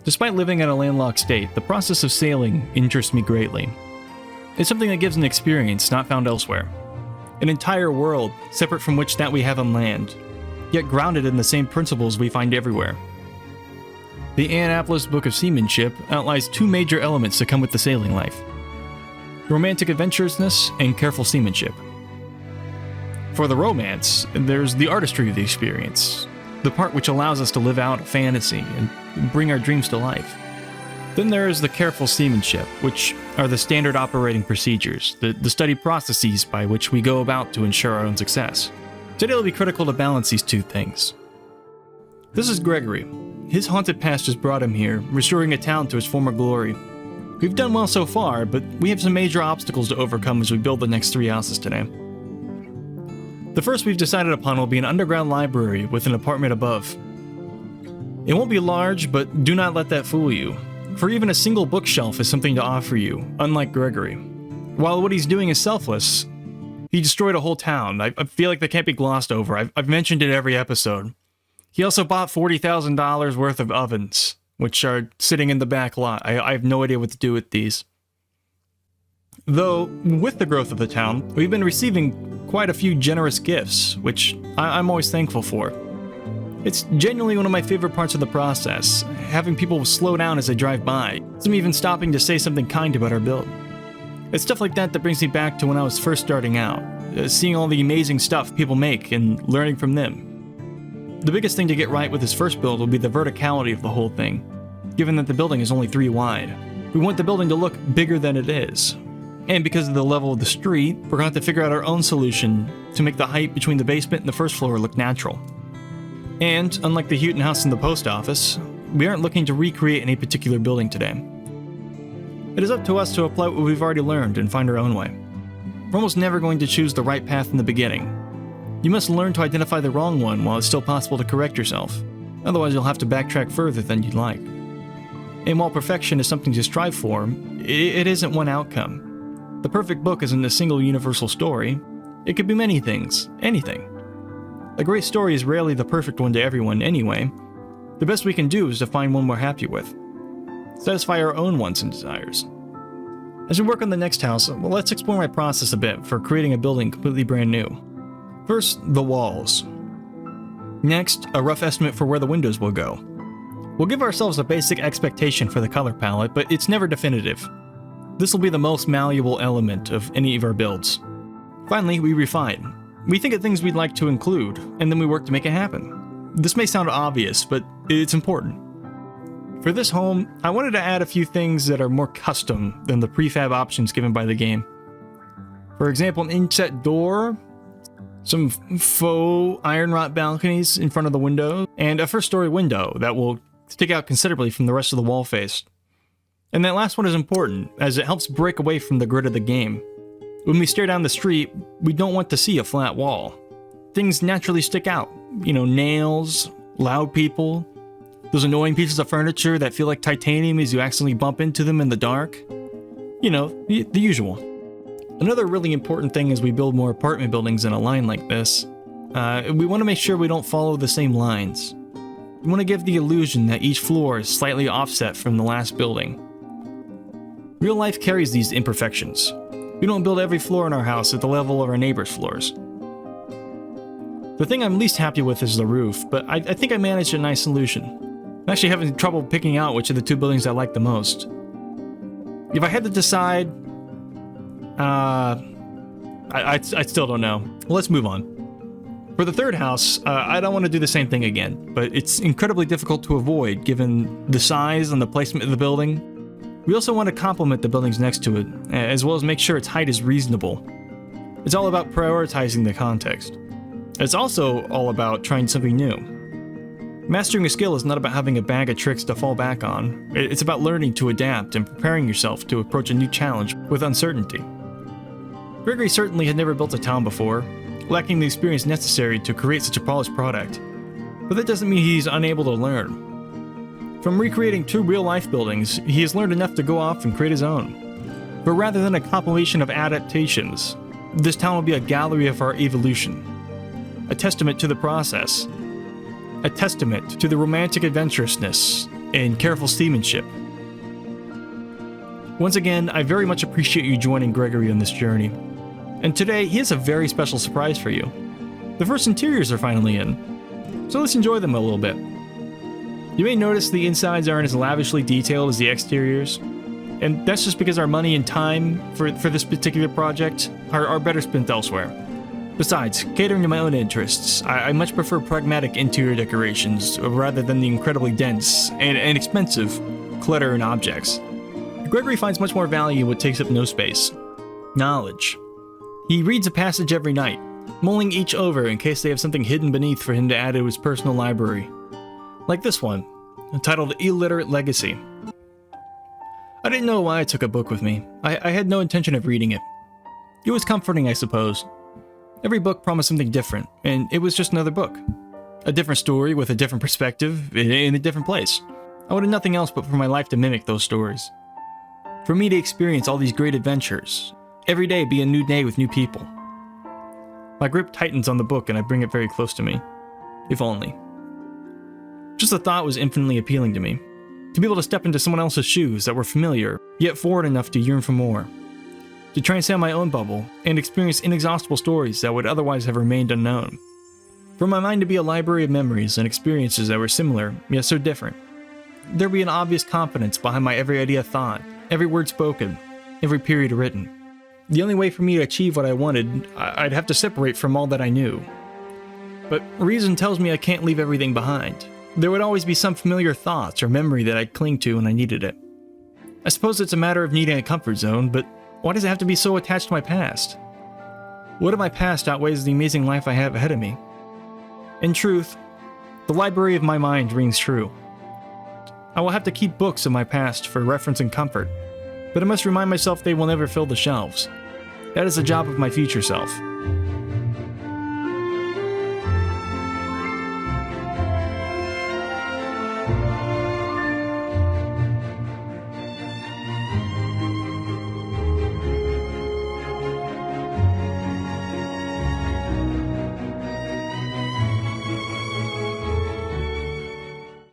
Despite living in a landlocked state, the process of sailing interests me greatly. It's something that gives an experience not found elsewhere. An entire world separate from which that we have on land, yet grounded in the same principles we find everywhere. The Annapolis Book of Seamanship outlines two major elements that come with the sailing life: romantic adventurousness and careful seamanship. For the romance, there's the artistry of the experience, the part which allows us to live out a fantasy and bring our dreams to life. Then there is the careful seamanship, which are the standard operating procedures, the studied processes by which we go about to ensure our own success. Today it'll be critical to balance these two things. This is Gregory. His haunted past has brought him here, restoring a town to its former glory. We've done well so far, but we have some major obstacles to overcome as we build the next 3 houses today. The first we've decided upon will be an underground library with an apartment above. It won't be large, but do not let that fool you, for even a single bookshelf is something to offer you, unlike Gregory. While what he's doing is selfless, he destroyed a whole town. I feel like that can't be glossed over. I've mentioned it every episode. He also bought $40,000 worth of ovens, which are sitting in the back lot. I have no idea what to do with these. Though, with the growth of the town, we've been receiving quite a few generous gifts, which I'm always thankful for. It's genuinely one of my favorite parts of the process, having people slow down as they drive by, some even stopping to say something kind about our build. It's stuff like that that brings me back to when I was first starting out, seeing all the amazing stuff people make and learning from them. The biggest thing to get right with this first build will be the verticality of the whole thing, given that the building is only 3 wide. We want the building to look bigger than it is. And because of the level of the street, we're going to have to figure out our own solution to make the height between the basement and the first floor look natural. And, unlike the Houghton House and the post office, we aren't looking to recreate any particular building today. It is up to us to apply what we've already learned and find our own way. We're almost never going to choose the right path in the beginning. You must learn to identify the wrong one while it's still possible to correct yourself. Otherwise, you'll have to backtrack further than you'd like. And while perfection is something to strive for, it isn't one outcome. The perfect book isn't a single universal story. It could be many things, anything. A great story is rarely the perfect one to everyone anyway. The best we can do is to find one we're happy with. Satisfy our own wants and desires. As we work on the next house, let's explore my process a bit for creating a building completely brand new. First, the walls. Next, a rough estimate for where the windows will go. We'll give ourselves a basic expectation for the color palette, but it's never definitive. This will be the most malleable element of any of our builds. Finally, we refine. We think of things we'd like to include, and then we work to make it happen. This may sound obvious, but it's important. For this home, I wanted to add a few things that are more custom than the prefab options given by the game. For example, an inset door, some faux iron wrought balconies in front of the window, and a first-story window that will stick out considerably from the rest of the wall face. And that last one is important, as it helps break away from the grid of the game. When we stare down the street, we don't want to see a flat wall. Things naturally stick out. Nails, loud people, those annoying pieces of furniture that feel like titanium as you accidentally bump into them in the dark. The usual. Another really important thing as we build more apartment buildings in a line like this, we want to make sure we don't follow the same lines. We want to give the illusion that each floor is slightly offset from the last building. Real life carries these imperfections. We don't build every floor in our house at the level of our neighbors' floors. The thing I'm least happy with is the roof, but I think I managed a nice solution. I'm actually having trouble picking out which of the 2 buildings I like the most. If I had to decide, I still don't know. Well, let's move on. For the third house, I don't want to do the same thing again, but it's incredibly difficult to avoid given the size and the placement of the building. We also want to complement the buildings next to it, as well as make sure its height is reasonable. It's all about prioritizing the context. It's also all about trying something new. Mastering a skill is not about having a bag of tricks to fall back on. It's about learning to adapt and preparing yourself to approach a new challenge with uncertainty. Gregory certainly had never built a town before, lacking the experience necessary to create such a polished product. But that doesn't mean he's unable to learn. From recreating 2 real-life buildings, he has learned enough to go off and create his own. But rather than a compilation of adaptations, this town will be a gallery of our evolution. A testament to the process. A testament to the romantic adventurousness and careful seamanship. Once again, I very much appreciate you joining Gregory on this journey. And today, he has a very special surprise for you. The first interiors are finally in, so let's enjoy them a little bit. You may notice the insides aren't as lavishly detailed as the exteriors, and that's just because our money and time for this particular project are better spent elsewhere. Besides, catering to my own interests, I much prefer pragmatic interior decorations rather than the incredibly dense and expensive clutter and objects. Gregory finds much more value in what takes up no space: knowledge. He reads a passage every night, mulling each over in case they have something hidden beneath for him to add to his personal library. Like this one, entitled Illiterate Legacy. I didn't know why I took a book with me. I had no intention of reading it. It was comforting, I suppose. Every book promised something different, and it was just another book. A different story with a different perspective in a different place. I wanted nothing else but for my life to mimic those stories. For me to experience all these great adventures. Every day be a new day with new people. My grip tightens on the book and I bring it very close to me. If only. Just the thought was infinitely appealing to me. To be able to step into someone else's shoes that were familiar, yet forward enough to yearn for more. To transcend my own bubble and experience inexhaustible stories that would otherwise have remained unknown. For my mind to be a library of memories and experiences that were similar, yet so different. There'd be an obvious confidence behind my every idea thought, every word spoken, every period written. The only way for me to achieve what I wanted, I'd have to separate from all that I knew. But reason tells me I can't leave everything behind. There would always be some familiar thoughts or memory that I'd cling to when I needed it. I suppose it's a matter of needing a comfort zone, but why does it have to be so attached to my past? What of my past outweighs the amazing life I have ahead of me? In truth, the library of my mind rings true. I will have to keep books of my past for reference and comfort, but I must remind myself they will never fill the shelves. That is the job of my future self.